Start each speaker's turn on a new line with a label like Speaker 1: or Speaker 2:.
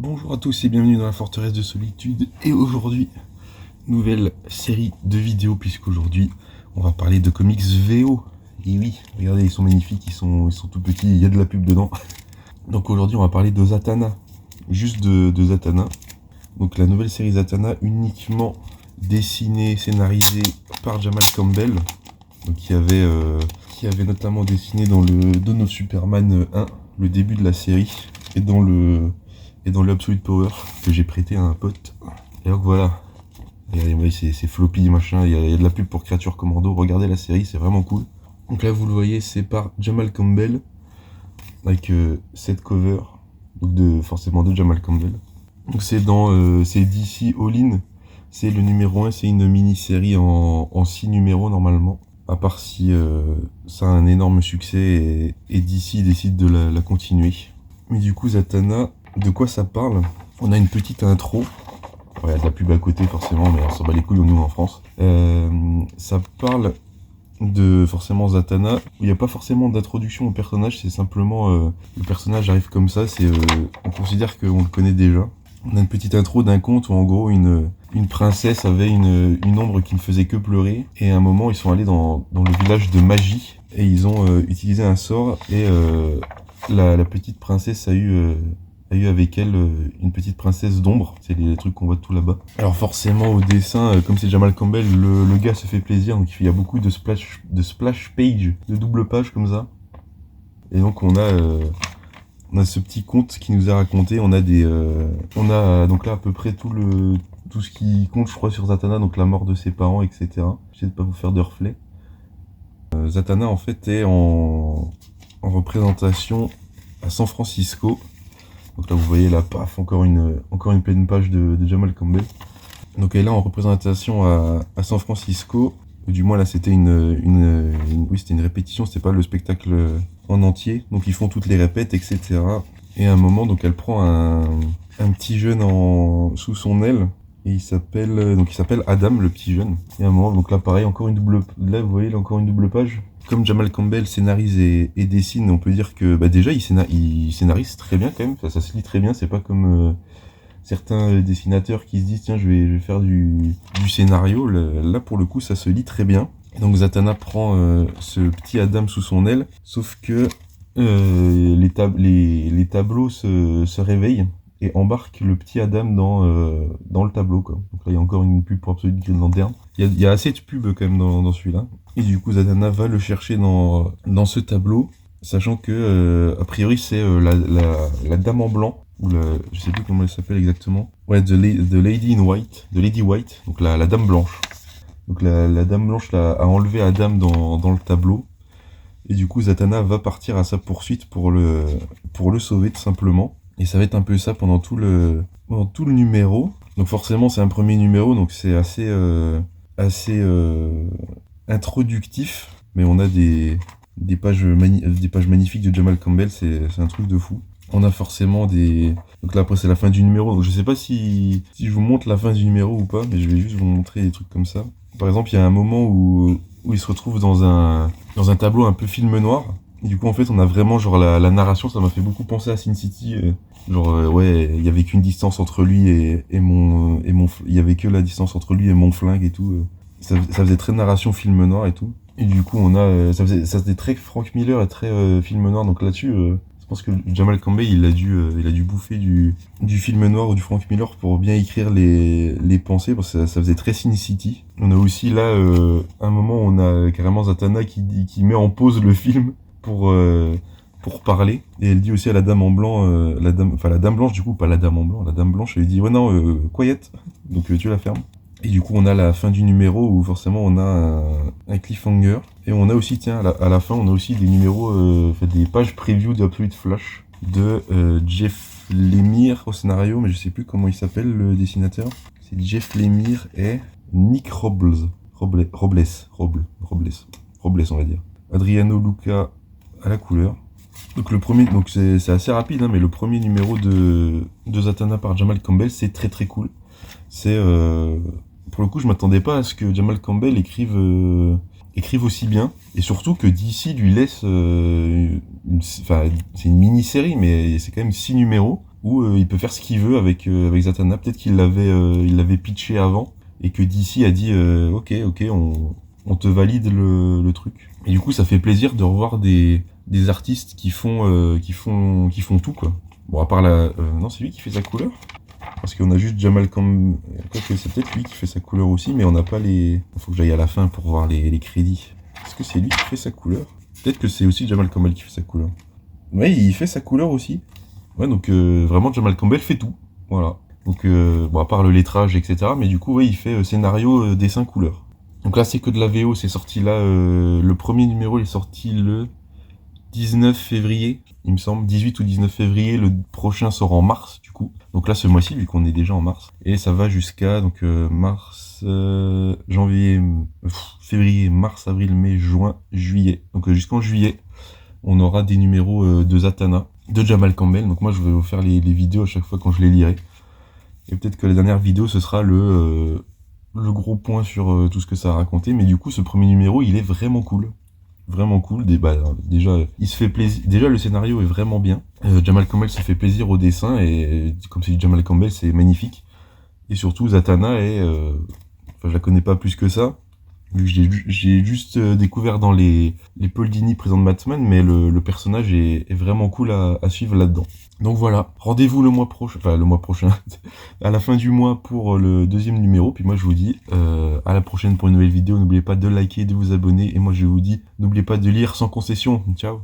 Speaker 1: Bonjour à tous et bienvenue dans la forteresse de solitude. Et aujourd'hui, nouvelle série de vidéos, puisqu'aujourd'hui, on va parler de comics VO. Et oui, regardez, ils sont magnifiques, ils sont tout petits, il y a de la pub dedans. Donc aujourd'hui, on va parler de Zatanna, juste de Zatanna. Donc la nouvelle série Zatanna, uniquement dessinée, scénarisée par Jamal Campbell, donc, qui avait notamment dessiné dans le Dawn of Superman 1, le début de la série, et dans le Absolute Power que j'ai prêté à un pote. Et donc voilà, regardez, c'est floppy machin, il y a de la pub pour Creature Commando, regardez la série, c'est vraiment cool. Donc là vous le voyez, c'est par Jamal Campbell, avec cette cover, donc forcément de Jamal Campbell. Donc c'est c'est DC All In, c'est le numéro 1, c'est une mini-série en 6 numéros normalement. À part si ça a un énorme succès et DC décide de la continuer. Mais du coup Zatanna, de quoi ça parle? On a une petite intro. Ouais, de la pub à côté forcément, mais on s'en bat les couilles nous en France. Ça parle de forcément Zatanna, où il n'y a pas forcément d'introduction au personnage, c'est simplement le personnage arrive comme ça, on considère qu'on le connaît déjà. On a une petite intro d'un conte où en gros une princesse avait une ombre qui ne faisait que pleurer, et à un moment ils sont allés dans le village de magie et ils ont utilisé un sort, et la petite princesse a eu avec elle une petite princesse d'ombre, c'est les trucs qu'on voit tout là-bas. Alors forcément au dessin, comme c'est Jamal Campbell, le gars se fait plaisir, donc il y a beaucoup de splash page, de double page comme ça. Et donc on a ce petit conte qui nous est raconté, on a donc là à peu près tout ce qui compte je crois sur Zatanna, donc la mort de ses parents, etc. J'essaie de pas vous faire de reflets. Zatanna en fait est en représentation à San Francisco. Donc là vous voyez là, paf, encore une pleine page de Jamal Campbell. Donc elle est là en représentation à San Francisco. Du moins là c'était oui, c'était une répétition, c'était pas le spectacle en entier. Donc ils font toutes les répètes, etc. Et à un moment donc elle prend un petit jeune sous son aile. Et il s'appelle Adam, le petit jeune. Et à un moment, donc là pareil, là vous voyez là, encore une double page. Comme Jamal Campbell scénarise et dessine, on peut dire que déjà il scénarise très bien quand même, ça se lit très bien, c'est pas comme certains dessinateurs qui se disent tiens je vais faire du scénario, là pour le coup ça se lit très bien. Et donc Zatanna prend ce petit Adam sous son aile, sauf que les tableaux se réveillent et embarquent le petit Adam dans le tableau, quoi. Donc là il y a encore une pub pour Absolute Green Lantern. Il y a assez de pubs quand même dans celui-là. Et du coup Zatanna va le chercher dans ce tableau, sachant que a priori c'est la dame en blanc, ou je sais plus comment elle s'appelle exactement. Ouais, the Lady in White, the Lady White, donc la dame blanche. Donc la dame blanche a enlevé Adam dans le tableau. Et du coup Zatanna va partir à sa poursuite pour le sauver tout simplement. Et ça va être un peu ça pendant tout le numéro. Donc forcément c'est un premier numéro, donc c'est assez introductif. Mais on a des pages magnifiques de Jamal Campbell, c'est un truc de fou. On a forcément donc là après c'est la fin du numéro, donc je sais pas si je vous montre la fin du numéro ou pas, mais je vais juste vous montrer des trucs comme ça. Par exemple il y a un moment où il se retrouve dans un tableau un peu film noir. Et du coup en fait on a vraiment genre la narration, ça m'a fait beaucoup penser à Sin City. Ouais, il y avait qu'une distance entre lui et mon il y avait que la distance entre lui et mon flingue et tout. Ça faisait très narration film noir et tout. Et du coup on a ça faisait très Frank Miller et très film noir, donc là-dessus je pense que Jamal Campbell il a dû bouffer du film noir ou du Frank Miller pour bien écrire les pensées, parce que ça faisait très Sin City. On a aussi là un moment où on a carrément Zatanna qui met en pause le film pour parler, et elle dit aussi à la dame en blanc, la dame blanche du coup, pas la dame en blanc, la dame blanche, elle lui dit ouais non, quiet, donc tu la fermes. Et du coup on a la fin du numéro où forcément on a un cliffhanger, et on a aussi, tiens, à la fin on a aussi des numéros, des pages preview d'Absolute Flash de Jeff Lemire au scénario, mais je sais plus comment il s'appelle le dessinateur. C'est Jeff Lemire et Nick Robles on va dire. Adriano Luca à la couleur. Donc le premier, donc c'est assez rapide, hein, mais le premier numéro de Zatanna par Jamal Campbell, c'est très très cool. C'est pour le coup je m'attendais pas à ce que Jamal Campbell écrive aussi bien, et surtout que DC lui laisse c'est une mini-série, mais c'est quand même 6 numéros. où il peut faire ce qu'il veut avec Zatanna. Peut-être qu'il l'avait pitché avant, et que DC a dit ok, on te valide le truc. Et du coup, ça fait plaisir de revoir des artistes qui font tout, quoi. Bon, à part non, c'est lui qui fait sa couleur. Parce qu'on a juste Jamal Campbell. C'est peut-être lui qui fait sa couleur aussi, mais on n'a pas les. Il faut que j'aille à la fin pour voir les crédits. Est-ce que c'est lui qui fait sa couleur? Peut-être que c'est aussi Jamal Campbell qui fait sa couleur. Ouais, il fait sa couleur aussi. Ouais, donc vraiment Jamal Campbell fait tout. Voilà. Donc, bon, à part le lettrage, etc. Mais du coup, ouais, il fait scénario, dessin, couleur. Donc là, c'est que de la VO, c'est sorti là. Le premier numéro, il est sorti le 19 février, il me semble. 18 ou 19 février. Le prochain sort en mars, du coup. Donc là, ce mois-ci, vu qu'on est déjà en mars. Et ça va jusqu'à donc mars, janvier, février, mars, avril, mai, juin, juillet. Donc jusqu'en juillet, on aura des numéros de Zatanna, de Jamal Campbell. Donc moi, je vais vous faire les vidéos à chaque fois quand je les lirai. Et peut-être que la dernière vidéo, ce sera le gros point sur tout ce que ça a raconté. Mais du coup, ce premier numéro, il est vraiment cool. Vraiment cool. Déjà, il se fait plaisir. Déjà, le scénario est vraiment bien. Jamal Campbell se fait plaisir au dessin. Et comme c'est Jamal Campbell, c'est magnifique. Et surtout, Zatanna est... Enfin, je la connais pas plus que ça. Vu que j'ai juste découvert dans les Paul Dini présents de Batman, mais le personnage est vraiment cool à suivre là-dedans. Donc voilà, rendez-vous le mois prochain, à la fin du mois pour le deuxième numéro. Puis moi je vous dis à la prochaine pour une nouvelle vidéo. N'oubliez pas de liker, de vous abonner. Et moi je vous dis, n'oubliez pas de lire sans concession. Ciao.